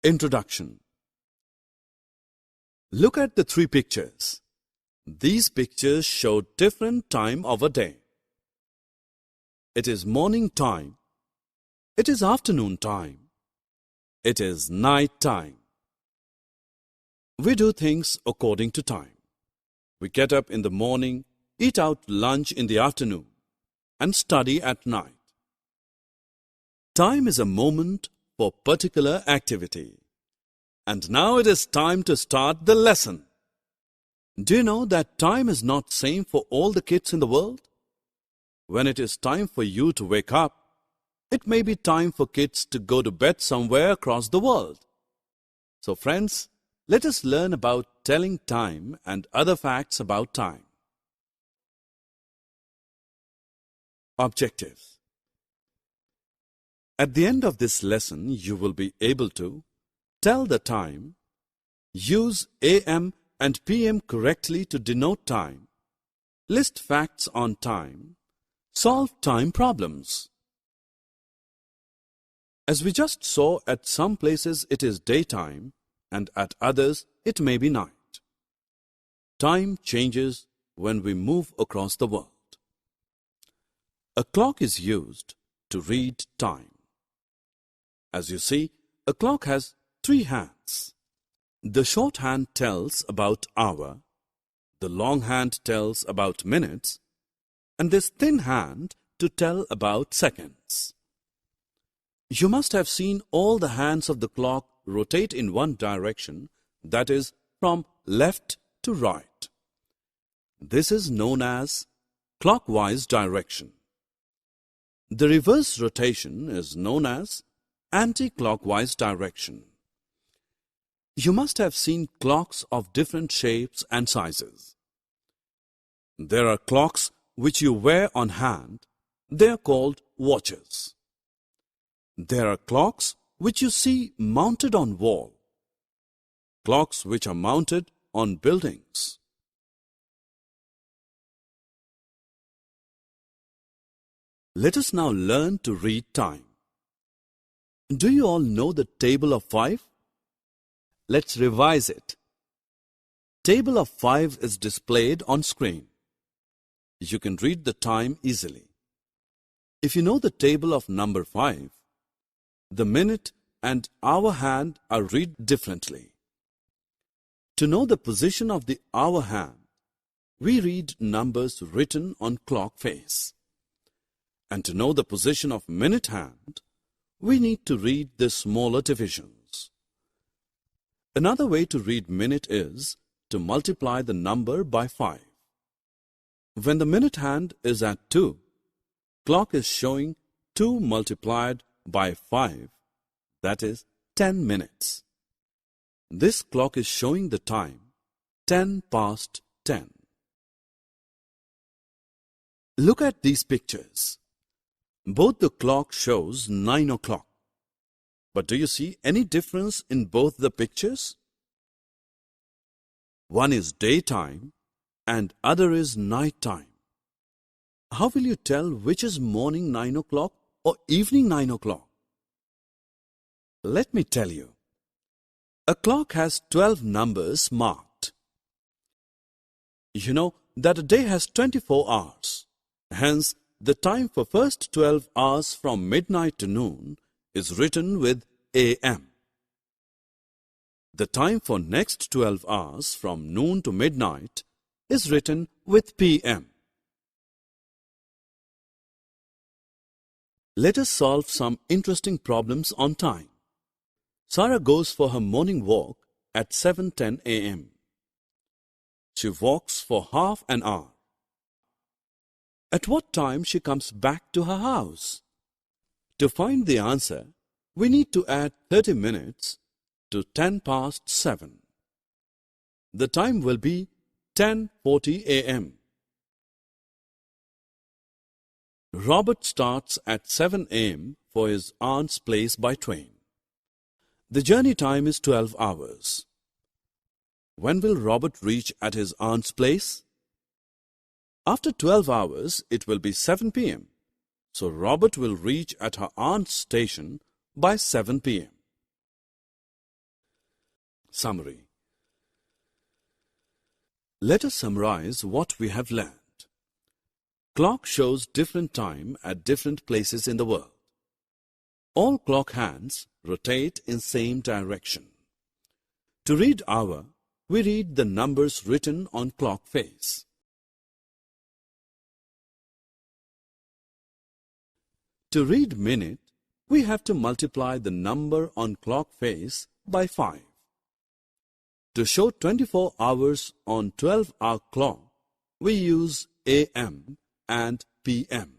Introduction. Look at the three pictures. These pictures show different time of a day. It is morning time. It is afternoon time. It is night time. We do things according to time. We get up in the morning, eat out lunch in the afternoon, and study at night. Time is a moment for particular activity. And now it is time to start the lesson. Do you know that time is not same for all the kids in the world? When it is time for you to wake up, it may be time for kids to go to bed somewhere across the world. So friends, let us learn about telling time and other facts about time. Objectives. At the end of this lesson, you will be able to tell the time, use AM and PM correctly to denote time, list facts on time, solve time problems. As we just saw, at some places it is daytime and at others it may be night. Time changes when we move across the world. A clock is used to read time. As you see, a clock has three hands. The short hand tells about hour, the long hand tells about minutes, and this thin hand to tell about seconds. You must have seen all the hands of the clock rotate in one direction, that is, from left to right. This is known as clockwise direction. The reverse rotation is known as anti-clockwise direction. You must have seen clocks of different shapes and sizes. There are clocks which you wear on hand. They are called watches. There are clocks which you see mounted on wall. Clocks which are mounted on buildings. Let us now learn to read time. Do you all know the table of 5? Let's revise it. Table of 5 is displayed on screen. You can read the time easily. If you know the table of number 5, the minute and hour hand are read differently. To know the position of the hour hand, we read numbers written on clock face. And to know the position of minute hand, we need to read the smaller divisions. Another way to read minute is to multiply the number by 5. When the minute hand is at 2, clock is showing 2 multiplied by 5, that is 10 minutes. This clock is showing the time 10 past 10. Look at these pictures. Both the clock shows 9 o'clock. But do you see any difference in both the pictures? One is daytime and other is night time. How will you tell which is morning 9 o'clock or evening 9 o'clock? Let me tell you. A clock has 12 numbers marked. You know that a day has 24 hours. Hence, the time for first 12 hours from midnight to noon is written with AM. The time for next 12 hours from noon to midnight is written with PM. Let us solve some interesting problems on time. Sarah goes for her morning walk at 7:10 a.m. She walks for half an hour. At what time she comes back to her house? To find the answer, we need to add 30 minutes to 10 past 7. The time will be 10:40 a.m. Robert starts at 7 a.m. for his aunt's place by train. The journey time is 12 hours. When will Robert reach at his aunt's place? After 12 hours, it will be 7 p.m. So Robert will reach at her aunt's station by 7 p.m. Summary. Let us summarize what we have learned. Clock shows different time at different places in the world. All clock hands rotate in same direction. To read hour, we read the numbers written on clock face. To read minute, we have to multiply the number on clock face by 5. To show 24 hours on 12-hour clock, we use AM and PM.